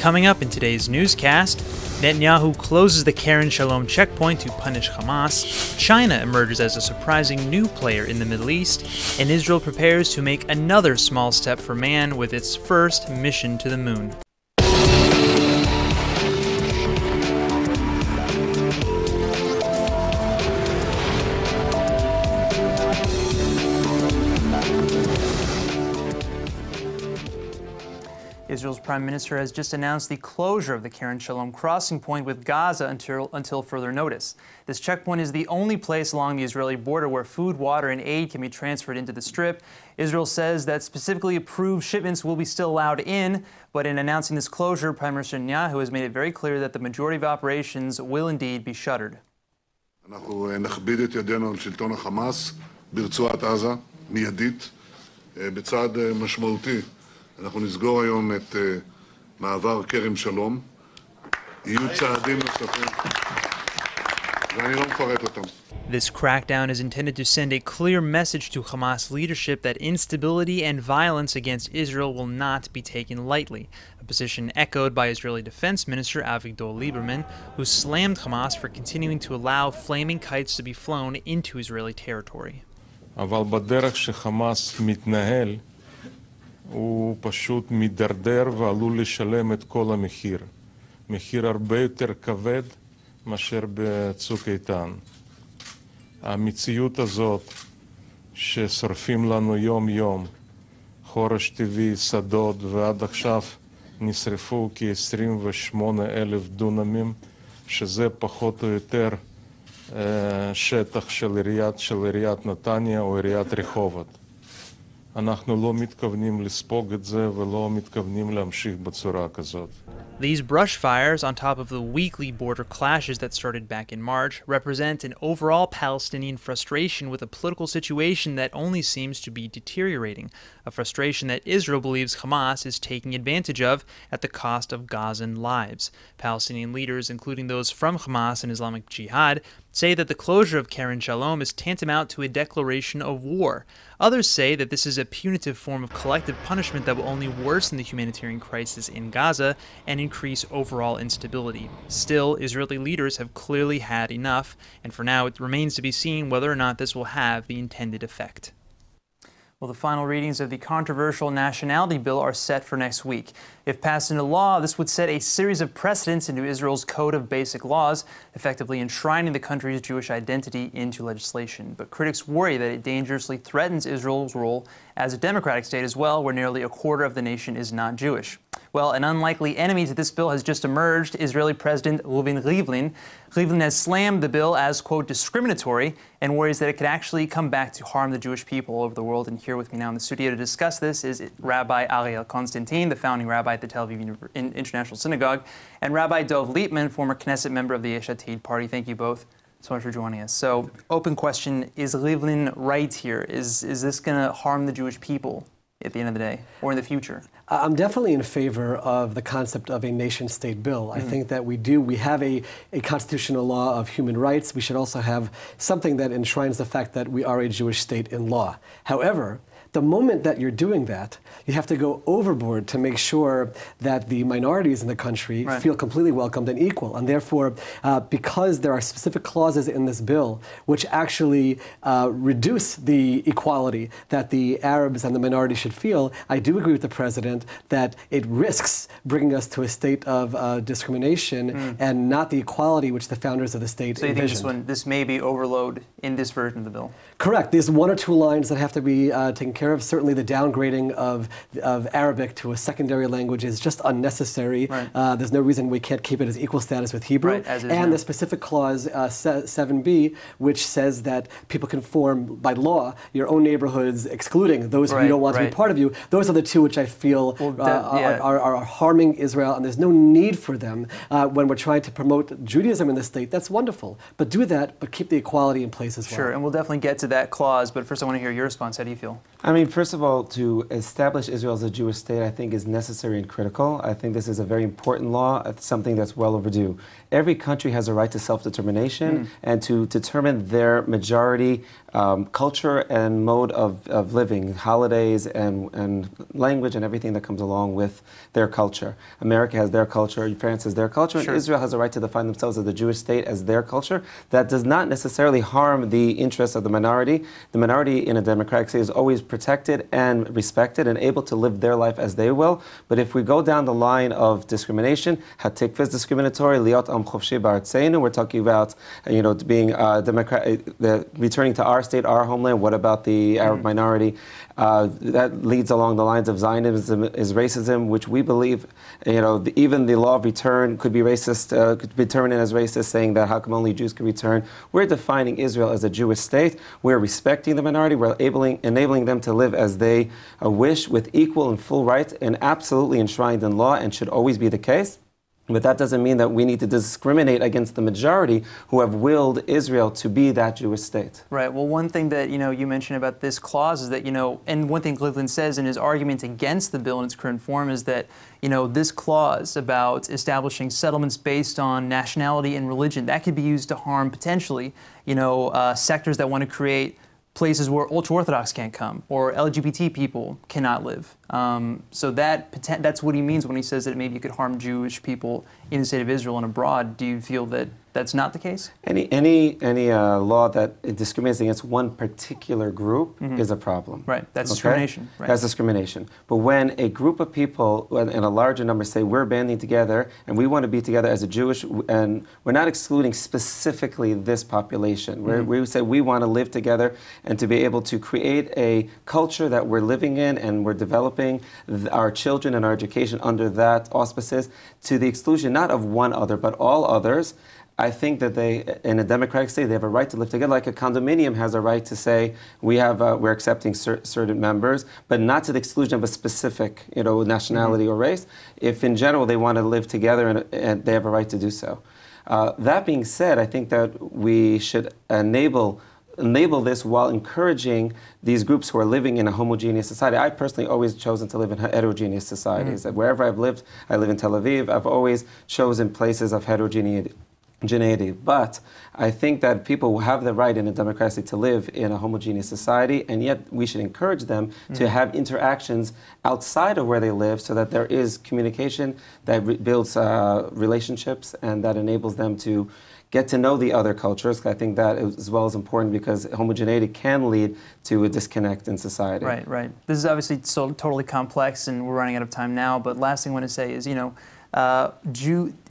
Coming up in today's newscast, Netanyahu closes the Keren Shalom checkpoint to punish Hamas, China emerges as a surprising new player in the Middle East, and Israel prepares to make another small step for man with its first mission to the moon. Israel's Prime Minister has just announced the closure of the Keren Shalom crossing point with Gaza until further notice. This checkpoint is the only place along the Israeli border where food, water, and aid can be transferred into the Strip. Israel says that specifically approved shipments will be still allowed in, but in announcing this closure, Prime Minister Netanyahu has made it very clear that the majority of operations will indeed be shuttered. אנחנו נכביד את ידינו על שלטון החמאס ברצועת עזה, מיידית, בצעד משמעותי. אנחנו נסגור היום את מעבר כרם שלום. יהיו צעדים נוספים, ואני לא מפרט אותם. This crackdown is intended to send a clear message to Hamas leadership that instability and violence against Israel will not be taken lightly, a position echoed by Israeli Defense Minister Avigdor Lieberman, who slammed Hamas for continuing to allow flaming kites to be flown into Israeli territory. אבל בדרך שחמאס מתנהל, הוא פשוט מדרדר ועלול לשלם את כל המחיר. מחיר הרבה יותר כבד מאשר בצוק איתן. המציאות הזאת ששורפים לנו יום-יום, חורש טבעי, שדות, ועד עכשיו נשרפו כ-28,000 דונמים, שזה פחות או יותר שטח של עיריית נתניה או עיריית רחובות. אנחנו לא מתכוונים לספוג את זה ולא מתכוונים להמשיך בצורה כזאת. These brush fires, on top of the weekly border clashes that started back in March, represent an overall Palestinian frustration with a political situation that only seems to be deteriorating, a frustration that Israel believes Hamas is taking advantage of at the cost of Gazan lives. Palestinian leaders, including those from Hamas and Islamic Jihad, say that the closure of Keren Shalom is tantamount to a declaration of war. Others say that this is a punitive form of collective punishment that will only worsen the humanitarian crisis in Gaza and increase overall instability. Still, Israeli leaders have clearly had enough, and for now it remains to be seen whether or not this will have the intended effect. Well, the final readings of the controversial nationality bill are set for next week. If passed into law, this would set a series of precedents into Israel's Code of Basic Laws, effectively enshrining the country's Jewish identity into legislation. But critics worry that it dangerously threatens Israel's role as a democratic state as well, where nearly a quarter of the nation is not Jewish. Well, an unlikely enemy to this bill has just emerged, Israeli President Reuven Rivlin. Rivlin has slammed the bill as, quote, discriminatory, and worries that it could actually come back to harm the Jewish people all over the world. And here with me now in the studio to discuss this is Rabbi Ariel Constantin, the founding rabbi at the Tel Aviv International Synagogue, and Rabbi Dov Liepman, former Knesset member of the Yesh Atid party. Thank you both so much for joining us. So, open question, is Rivlin right here? Is this going to harm the Jewish people at the end of the day, or in the future? I'm definitely in favor of the concept of a nation-state bill. I think that we have a constitutional law of human rights. We should also have something that enshrines the fact that we are a Jewish state in law. However, the moment that you're doing that, you have to go overboard to make sure that the minorities in the country feel completely welcomed and equal. And therefore, because there are specific clauses in this bill which actually reduce the equality that the Arabs and the minorities should feel, I do agree with the president that it risks bringing us to a state of discrimination and not the equality which the founders of the state envisioned. So you think this may be overload in this version of the bill? Correct. There's one or two lines that have to be taken care of. Certainly the downgrading of Arabic to a secondary language is just unnecessary. There's no reason we can't keep it as equal status with Hebrew. And the specific clause 7b, which says that people can form by law your own neighborhoods, excluding those who you don't want to be part of you. Those are the two which I feel are harming Israel, and there's no need for them when we're trying to promote Judaism in the state. That's wonderful. But do that, but keep the equality in place as well. Sure, and we'll definitely get to that clause, but first I want to hear your response. How do you feel? I mean, first of all, to establish Israel as a Jewish state, I think is necessary and critical. I think this is a very important law. It's something that's well overdue. Every country has a right to self-determination and to determine their majority culture and mode of living, holidays and language and everything that comes along with their culture. America has their culture, France has their culture, and Israel has a right to define themselves as the Jewish state as their culture. That does not necessarily harm the interests of the minority. The minority in a democratic state is always protected and respected and able to live their life as they will. But if we go down the line of discrimination, hatikva is discriminatory, liot am chofshi ba'artzeinu, we're talking about, being returning to our state, our homeland. What about the Arab minority? That leads along the lines of Zionism is racism, which we believe, even the law of return could be racist, could be determined as racist, saying that how come only Jews can return. We're defining Israel as a Jewish state. We're respecting the minority. We're enabling them to live as they wish with equal and full rights and absolutely enshrined in law, and should always be the case. But that doesn't mean that we need to discriminate against the majority who have willed Israel to be that Jewish state. Right. Well, one thing that, you mentioned about this clause is that, and one thing Cleveland says in his argument against the bill in its current form is that, this clause about establishing settlements based on nationality and religion, that could be used to harm potentially, sectors that want to create places where ultra-Orthodox can't come or LGBT people cannot live. So that's what he means when he says that maybe it could harm Jewish people in the state of Israel and abroad. Do you feel that that's not the case? Any law that discriminates against one particular group is a problem. Right, that's discrimination. Right. That's discrimination. But when a group of people in a larger number say we're banding together and we want to be together as a Jewish, and we're not excluding specifically this population. We say we want to live together and to be able to create a culture that we're living in and we're developing our children and our education under that auspices, to the exclusion not of one other but all others. I think that in a democratic state, they have a right to live together. Like a condominium has a right to say we're accepting certain members, but not to the exclusion of a specific, nationality or race. If in general they want to live together and they have a right to do so. That being said, I think that we should enable this while encouraging these groups who are living in a homogeneous society. I personally always chosen to live in heterogeneous societies. Wherever I've lived, I live in Tel Aviv. I've always chosen places of heterogeneity. But I think that people have the right in a democracy to live in a homogeneous society, and yet we should encourage them to have interactions outside of where they live so that there is communication that builds relationships and that enables them to get to know the other cultures. I think that as well is important because homogeneity can lead to a disconnect in society. Right. This is obviously so totally complex and we're running out of time now, but last thing I want to say is,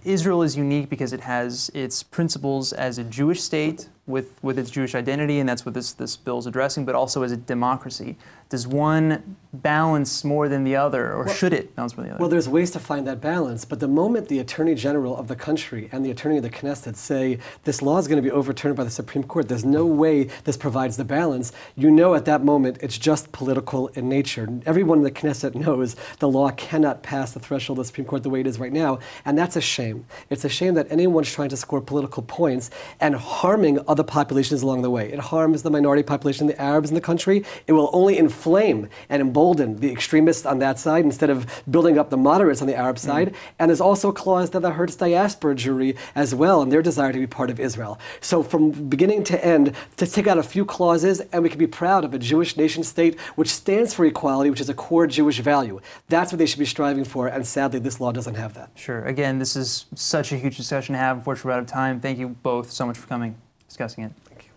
Israel is unique because it has its principles as a Jewish state with its Jewish identity, and that's what this bill is addressing, but also as a democracy. Does one balance more than the other, or should it balance more than the other? Well, there's ways to find that balance, but the moment the Attorney General of the country and the Attorney of the Knesset say this law is going to be overturned by the Supreme Court, there's no way this provides the balance, at that moment it's just political in nature. Everyone in the Knesset knows the law cannot pass the threshold of the Supreme Court the way it is right now, and that's a shame. It's a shame that anyone's trying to score political points and harming other populations along the way. It harms the minority population, the Arabs in the country. It will only inflame and embolden the extremists on that side instead of building up the moderates on the Arab side. And there's also a clause that hurts diaspora Jewry as well and their desire to be part of Israel. So from beginning to end, to take out a few clauses and we can be proud of a Jewish nation state which stands for equality, which is a core Jewish value. That's what they should be striving for, and sadly this law doesn't have that. Sure. Again, this is such a huge discussion to have. Unfortunately, we're out of time. Thank you both so much for coming, discussing it. Thank you.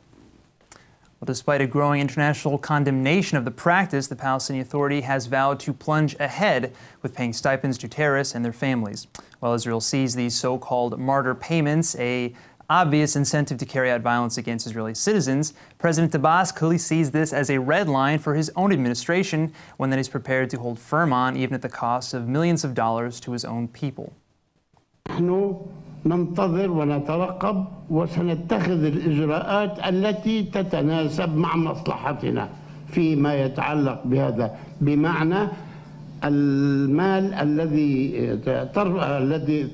Well, despite a growing international condemnation of the practice, the Palestinian Authority has vowed to plunge ahead with paying stipends to terrorists and their families. While Israel sees these so-called martyr payments an obvious incentive to carry out violence against Israeli citizens, President Abbas clearly sees this as a red line for his own administration, one that he's prepared to hold firm on, even at the cost of millions of dollars to his own people. نحن ننتظر ونترقب وسنتخذ الإجراءات التي تتناسب مع مصلحتنا فيما يتعلق بهذا، بمعنى المال الذي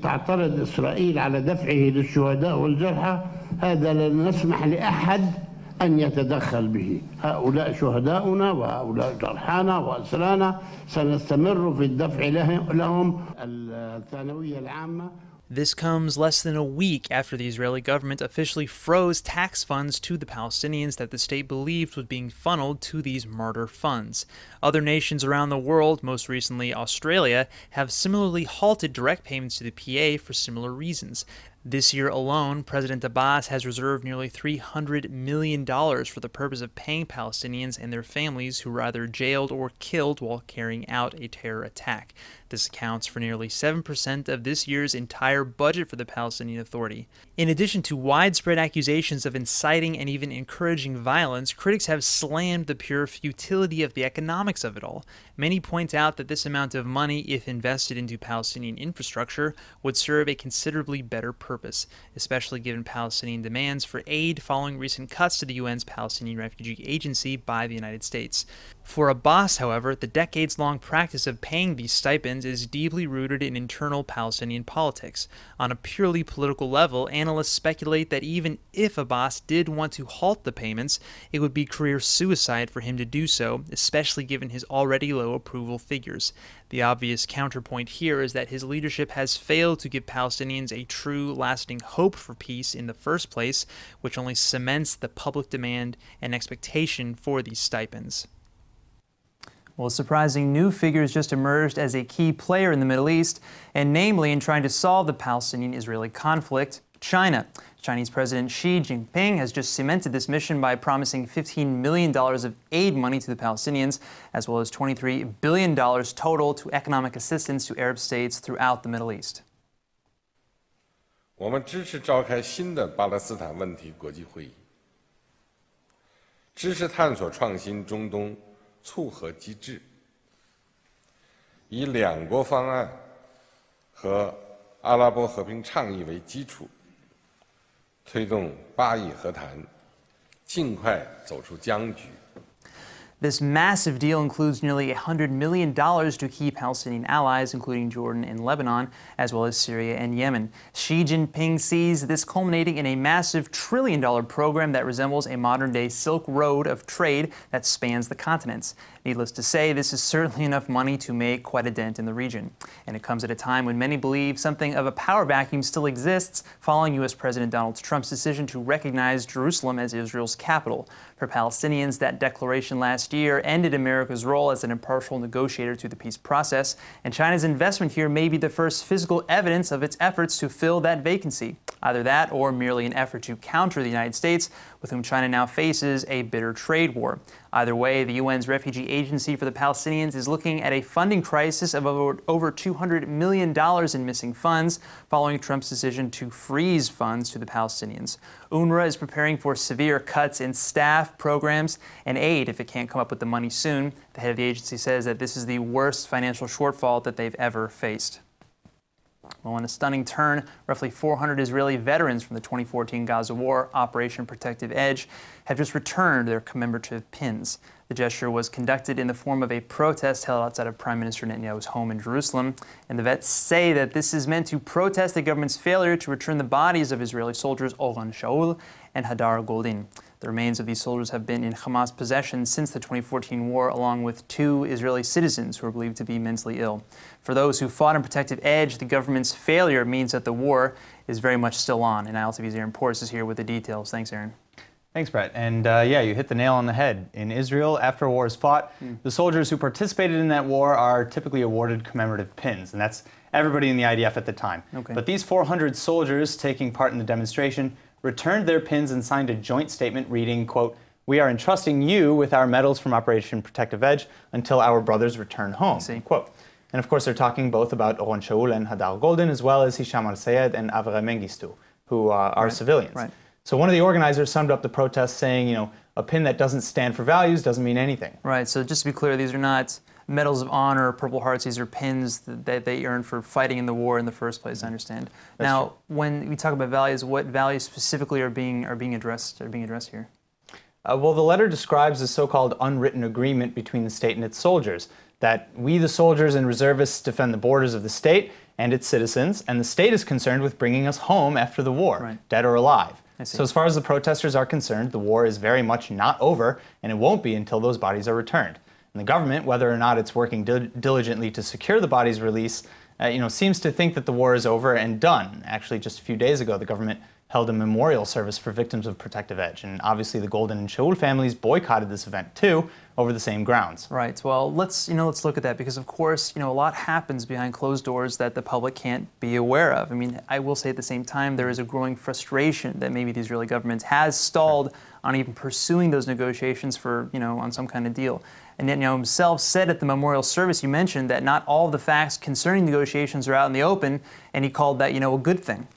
تعترض إسرائيل على دفعه للشهداء والجرحى، هذا لن نسمح لأحد أن يتدخل به. هؤلاء شهداؤنا وهؤلاء جرحانا وأسرانا، سنستمر في الدفع لهم الثانوية العامة. This comes less than a week after the Israeli government officially froze tax funds to the Palestinians that the state believed was being funneled to these martyr funds. Other nations around the world, most recently Australia, have similarly halted direct payments to the PA for similar reasons. This year alone, President Abbas has reserved nearly $300 million for the purpose of paying Palestinians and their families who were either jailed or killed while carrying out a terror attack. This accounts for nearly 7% of this year's entire budget for the Palestinian Authority. In addition to widespread accusations of inciting and even encouraging violence, critics have slammed the pure futility of the economics of it all. Many point out that this amount of money, if invested into Palestinian infrastructure, would serve a considerably better purpose, especially given Palestinian demands for aid following recent cuts to the UN's Palestinian Refugee Agency by the United States. For Abbas, however, the decades-long practice of paying these stipends is deeply rooted in internal Palestinian politics. On a purely political level, analysts speculate that even if Abbas did want to halt the payments, it would be career suicide for him to do so, especially given his already low approval figures. The obvious counterpoint here is that his leadership has failed to give Palestinians a true, lasting hope for peace in the first place, which only cements the public demand and expectation for these stipends. Well, surprising new figures just emerged as a key player in the Middle East, and namely in trying to solve the Palestinian-Israeli conflict, China. Chinese President Xi Jinping has just cemented this mission by promising $15 million of aid money to the Palestinians, as well as $23 billion total to economic assistance to Arab states throughout the Middle East. 我们支持召开新的巴勒斯坦问题国际会议，支持探索创新中东促和机制，以两国方案和阿拉伯和平倡议为基础，推动巴以和谈尽快走出僵局。 This massive deal includes nearly $100 million to key Palestinian allies, including Jordan and Lebanon, as well as Syria and Yemen. Xi Jinping sees this culminating in a massive trillion-dollar program that resembles a modern-day Silk Road of trade that spans the continents. Needless to say, this is certainly enough money to make quite a dent in the region. And it comes at a time when many believe something of a power vacuum still exists following U.S. President Donald Trump's decision to recognize Jerusalem as Israel's capital. For Palestinians, that declaration last year ended America's role as an impartial negotiator to the peace process, and China's investment here may be the first physical evidence of its efforts to fill that vacancy. Either that or merely an effort to counter the United States, with whom China now faces a bitter trade war. Either way, the UN's Refugee Agency for the Palestinians is looking at a funding crisis of over $200 million in missing funds following Trump's decision to freeze funds to the Palestinians. UNRWA is preparing for severe cuts in staff, programs, and aid if it can't come up with the money soon. The head of the agency says that this is the worst financial shortfall that they've ever faced. Well, in a stunning turn, roughly 400 Israeli veterans from the 2014 Gaza War, Operation Protective Edge, have just returned their commemorative pins. The gesture was conducted in the form of a protest held outside of Prime Minister Netanyahu's home in Jerusalem, and the vets say that this is meant to protest the government's failure to return the bodies of Israeli soldiers Keren Shalom and Hadar Goldin. The remains of these soldiers have been in Hamas possession since the 2014 war, along with 2 Israeli citizens who are believed to be mentally ill. For those who fought on Protective Edge, the government's failure means that the war is very much still on. And ILTV's Aaron Portis is here with the details. Thanks, Aaron. Thanks, Brett. And yeah, you hit the nail on the head. In Israel, after a war is fought, the soldiers who participated in that war are typically awarded commemorative pins, and that's everybody in the IDF at the time. Okay. But these 400 soldiers taking part in the demonstration returned their pins and signed a joint statement reading, quote, "We are entrusting you with our medals from Operation Protective Edge until our brothers return home," quote. And of course, they're talking both about Keren Shalom and Hadar Goldin, as well as Hisham al-Sayed and Avraham Mengistu, who are civilians. Right. So one of the organizers summed up the protest saying, you know, a pin that doesn't stand for values doesn't mean anything. Right, so just to be clear, these are not medals of honor or Purple Hearts. These are pins that they earned for fighting in the war in the first place, I understand. That's now, true. When we talk about values, what values specifically are being addressed here? Well, the letter describes a so-called unwritten agreement between the state and its soldiers, that we, the soldiers and reservists, defend the borders of the state and its citizens, and the state is concerned with bringing us home after the war, dead or alive. So as far as the protesters are concerned, the war is very much not over, and it won't be until those bodies are returned. And the government, whether or not it's working diligently to secure the bodies' release, seems to think that the war is over and done. Actually, just a few days ago, the government held a memorial service for victims of Protective Edge, and obviously the Golden and Shaul families boycotted this event too, over the same grounds. Right. Well, let's look at that, because of course, a lot happens behind closed doors that the public can't be aware of. I mean, I will say at the same time, there is a growing frustration that maybe the Israeli government has stalled on even pursuing those negotiations for, on some kind of deal. And Netanyahu himself said at the memorial service, you mentioned, that not all of the facts concerning negotiations are out in the open, and he called that, a good thing.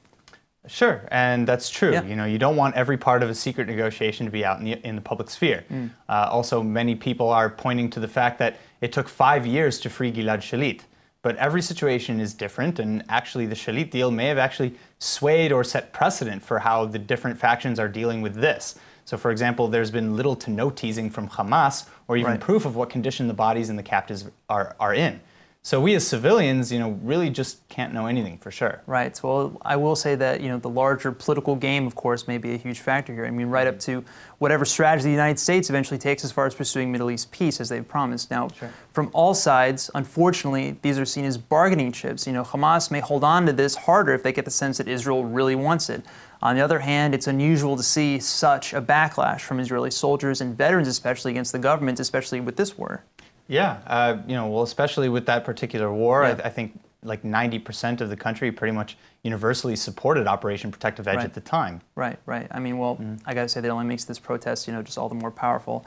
Sure, and that's true. Yeah. You don't want every part of a secret negotiation to be out in the public sphere. Also, many people are pointing to the fact that it took 5 years to free Gilad Shalit. But every situation is different, and actually the Shalit deal may have actually swayed or set precedent for how the different factions are dealing with this. So, for example, there's been little to no teasing from Hamas, or even proof of what condition the bodies and the captives are in. So we as civilians, really just can't know anything for sure. Right. Well, I will say that, the larger political game, of course, may be a huge factor here. I mean, right up to whatever strategy the United States eventually takes as far as pursuing Middle East peace, as they've promised. Now, from all sides, unfortunately, these are seen as bargaining chips. Hamas may hold on to this harder if they get the sense that Israel really wants it. On the other hand, it's unusual to see such a backlash from Israeli soldiers and veterans, especially against the government, especially with this war. Yeah, well, especially with that particular war, I think like 90% of the country pretty much universally supported Operation Protective Edge at the time. Right. I mean, well, I got to say that only makes this protest, just all the more powerful.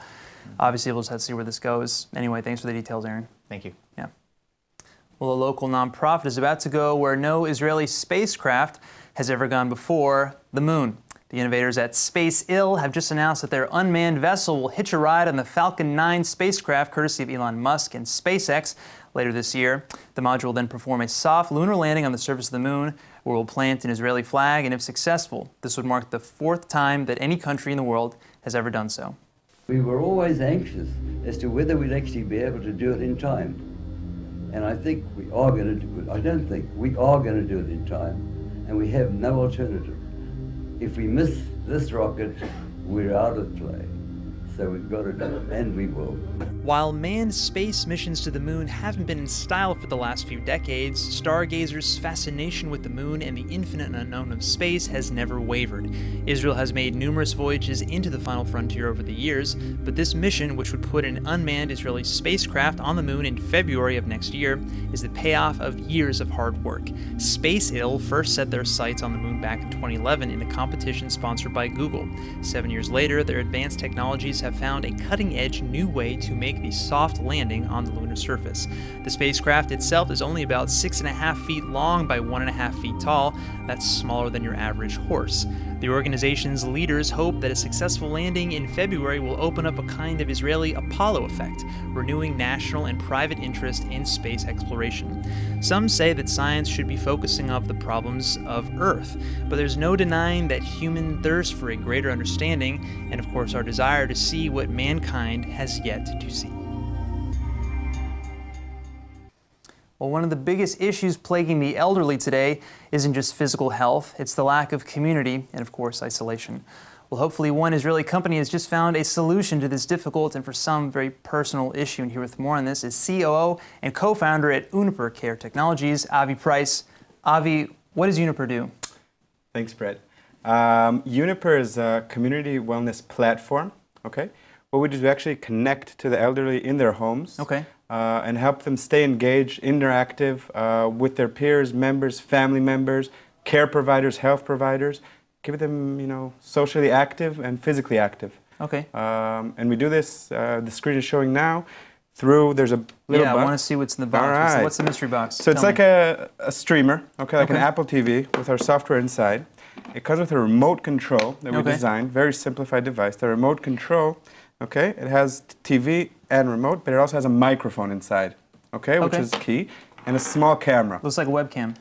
Obviously, we'll just have to see where this goes. Anyway, thanks for the details, Aaron. Thank you. Yeah. Well, a local nonprofit is about to go where no Israeli spacecraft has ever gone before: the moon. The innovators at Space Ill have just announced that their unmanned vessel will hitch a ride on the Falcon 9 spacecraft, courtesy of Elon Musk and SpaceX, later this year. The module will then perform a soft lunar landing on the surface of the moon, where it will plant an Israeli flag, and if successful, this would mark the 4th time that any country in the world has ever done so. We were always anxious as to whether we'd actually be able to do it in time. And I think we are going to do it. I don't think we are going to do it in time, and we have no alternative. If we miss this rocket, we're out of play. So we've got to do it, and we will. While manned space missions to the moon haven't been in style for the last few decades, stargazers' fascination with the moon and the infinite unknown of space has never wavered. Israel has made numerous voyages into the final frontier over the years, but this mission, which would put an unmanned Israeli spacecraft on the moon in February of next year, is the payoff of years of hard work. Space Ill first set their sights on the moon back in 2011 in a competition sponsored by Google. 7 years later, their advanced technologies have found a cutting-edge new way to make the soft landing on the lunar surface. The spacecraft itself is only about 6.5 feet long by 1.5 feet tall. That's smaller than your average horse. The organization's leaders hope that a successful landing in February will open up a kind of Israeli Apollo effect, renewing national and private interest in space exploration. Some say that science should be focusing on the problems of Earth, but there's no denying that human thirst for a greater understanding, and of course our desire to see what mankind has yet to see. Well, one of the biggest issues plaguing the elderly today isn't just physical health, it's the lack of community and, of course, isolation. Well, hopefully one Israeli company has just found a solution to this difficult and for some very personal issue. And here with more on this is COO and co-founder at Uniper Care Technologies, Avi Price. Avi, what does Uniper do? Thanks, Brett. Uniper is a community wellness platform, okay? What we do is we actually connect to the elderly in their homes. Okay. And help them stay engaged, interactive with their peers, members, family members, care providers, health providers. Give them, socially active and physically active. Okay. And we do this, the screen is showing now, there's a little box. I want to see what's in the box. All right. What's the mystery box? So it's like a streamer, okay, like an Apple TV with our software inside. It comes with a remote control that we designed, very simplified device. The remote control, okay, it has TV and remote, but it also has a microphone inside, okay, which is key, and a small camera. Looks like a webcam.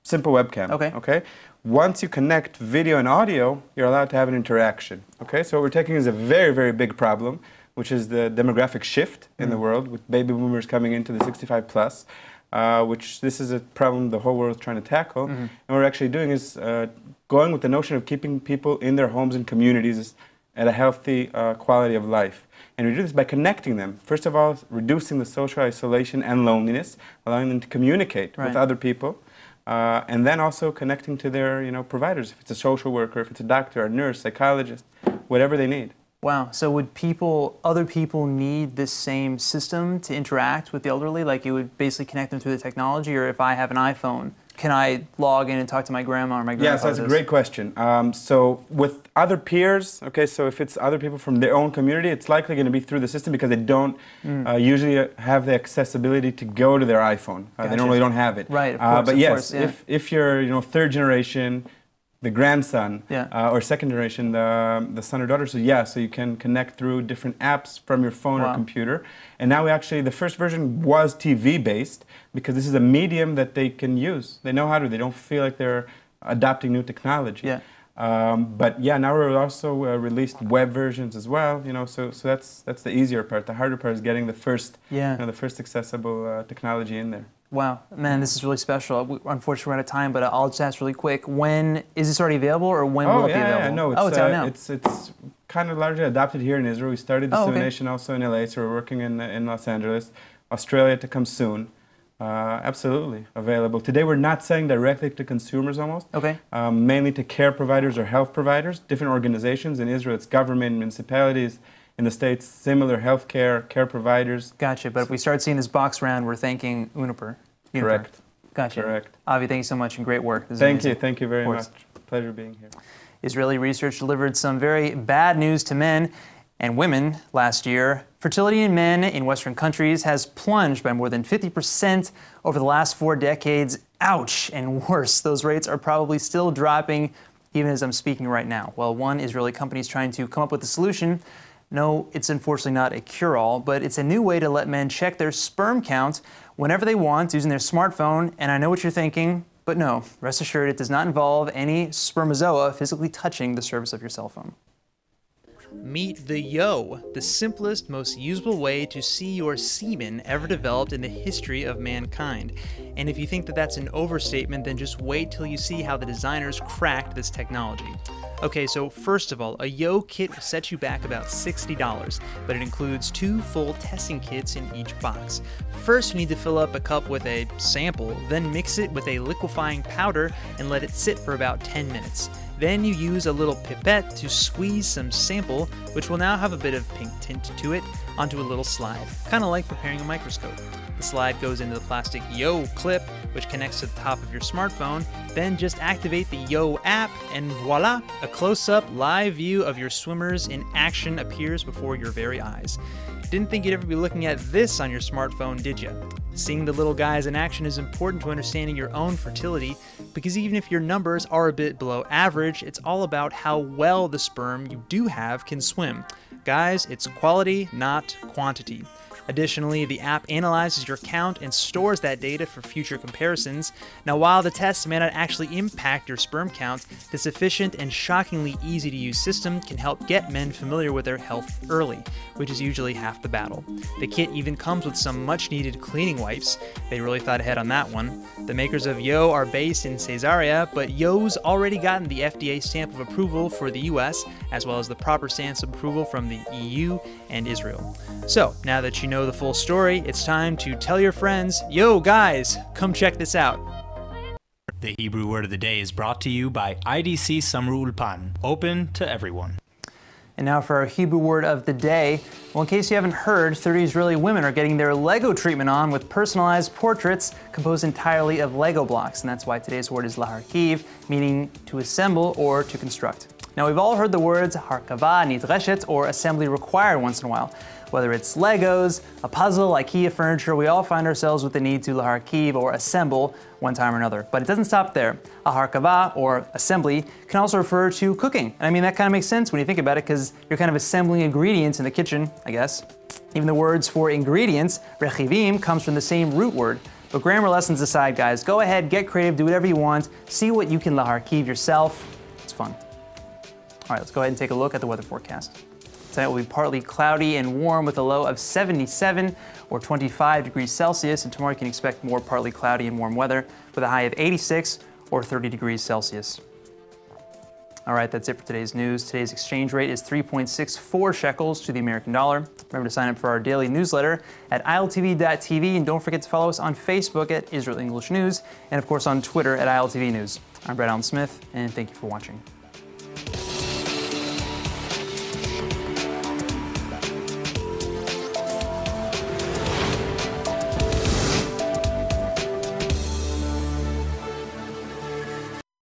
Simple webcam. Okay. Once you connect video and audio, you're allowed to have an interaction. Okay, so what we're taking is a very, very big problem, which is the demographic shift in the world, with baby boomers coming into the 65 plus, which this is a problem the whole world is trying to tackle. And what we're actually doing is going with the notion of keeping people in their homes and communities at a healthy quality of life. And we do this by connecting them. First of all, reducing the social isolation and loneliness, allowing them to communicate with other people, and then also connecting to their providers, if it's a social worker, if it's a doctor, a nurse, psychologist, whatever they need. Wow. So would other people need this same system to interact with the elderly? Like it would basically connect them through the technology? Or if I have an iPhone, can I log in and talk to my grandma or my grandpa? Yes, that's a great question. So with other peers, okay, so if it's other people from their own community, it's likely going to be through the system because they don't usually have the accessibility to go to their iPhone. They normally don't have it. Right, of course. But yes, yeah. if you're third generation, the grandson, or second generation, the son or daughter, so you can connect through different apps from your phone or computer. And now the first version was TV-based because this is a medium that they can use. They know how to. They don't feel like they're adopting new technology. Yeah. But now we're also released web versions as well. So that's the easier part. The harder part is getting the first, the first accessible technology in there. Wow, man, this is really special. Unfortunately, we're out of time, but I'll just ask really quick. When is this already available, or when will it be available? No, it's out now. It's kind of largely adopted here in Israel. We started dissemination also in LA, so we're working in Los Angeles. Australia to come soon. Absolutely available. Today we're not selling directly to consumers almost. Okay. Mainly to care providers or health providers, different organizations. In Israel, it's government, municipalities. In the States, similar healthcare, care providers. Gotcha. But if we start seeing this box around, we're thanking Uniper. Correct. Gotcha. Correct. Avi, thank you so much and great work. Thank you very much. Pleasure being here. Israeli research delivered some very bad news to men and women last year. Fertility in men in Western countries has plunged by more than 50% over the last 4 decades. Ouch! And worse, those rates are probably still dropping even as I'm speaking right now. Well, one Israeli company is trying to come up with a solution. No, it's unfortunately not a cure-all, but it's a new way to let men check their sperm count whenever they want using their smartphone. And I know what you're thinking, but no, rest assured it does not involve any spermazoa physically touching the surface of your cell phone. Meet the Yo, the simplest, most usable way to see your semen ever developed in the history of mankind. And if you think that that's an overstatement, then just wait till you see how the designers cracked this technology. Okay, so first of all, a Yo kit will set you back about $60, but it includes 2 full testing kits in each box. First, you need to fill up a cup with a sample, then mix it with a liquefying powder and let it sit for about 10 minutes. Then you use a little pipette to squeeze some sample, which will now have a bit of pink tint to it, onto a little slide, kind of like preparing a microscope. The slide goes into the plastic Yo clip, which connects to the top of your smartphone. Then just activate the Yo app, and voila! A close-up live view of your swimmers in action appears before your very eyes. Didn't think you'd ever be looking at this on your smartphone, did you? Seeing the little guys in action is important to understanding your own fertility, because even if your numbers are a bit below average, it's all about how well the sperm you do have can swim. Guys, it's quality, not quantity. Additionally, the app analyzes your count and stores that data for future comparisons. Now, while the test may not actually impact your sperm count, this efficient and shockingly easy-to-use system can help get men familiar with their health early, which is usually half the battle. The kit even comes with some much-needed cleaning wipes. They really thought ahead on that one. The makers of Yo are based in Caesarea, but Yo's already gotten the FDA stamp of approval for the US, as well as the proper stamps of approval from the EU and Israel. So, now that you know the full story, it's time to tell your friends, yo guys, come check this out. The Hebrew word of the day is brought to you by IDC Summer Ulpan, open to everyone. And now for our Hebrew word of the day. Well, in case you haven't heard, 30 Israeli women are getting their Lego treatment on with personalized portraits composed entirely of Lego blocks. And that's why today's word is laharkiv, meaning to assemble or to construct. Now, we've all heard the words harkava, nidreshet, or assembly required once in a while. Whether it's Legos, a puzzle, IKEA furniture, we all find ourselves with the need to laharkiv, or assemble, one time or another. But it doesn't stop there. A harkava, or assembly, can also refer to cooking. And I mean, that kind of makes sense when you think about it, because you're kind of assembling ingredients in the kitchen, I guess. Even the words for ingredients, rechivim, comes from the same root word. But grammar lessons aside, guys, go ahead, get creative, do whatever you want, see what you can laharkiv yourself. It's fun. All right, let's go ahead and take a look at the weather forecast. Tonight will be partly cloudy and warm with a low of 77 or 25 degrees Celsius, and tomorrow you can expect more partly cloudy and warm weather with a high of 86 or 30 degrees Celsius. All right, that's it for today's news. Today's exchange rate is 3.64 shekels to the American dollar. Remember to sign up for our daily newsletter at iltv.tv, and don't forget to follow us on Facebook at Israel English News, and of course on Twitter at ILTV News. I'm Brett Allen Smith, and thank you for watching.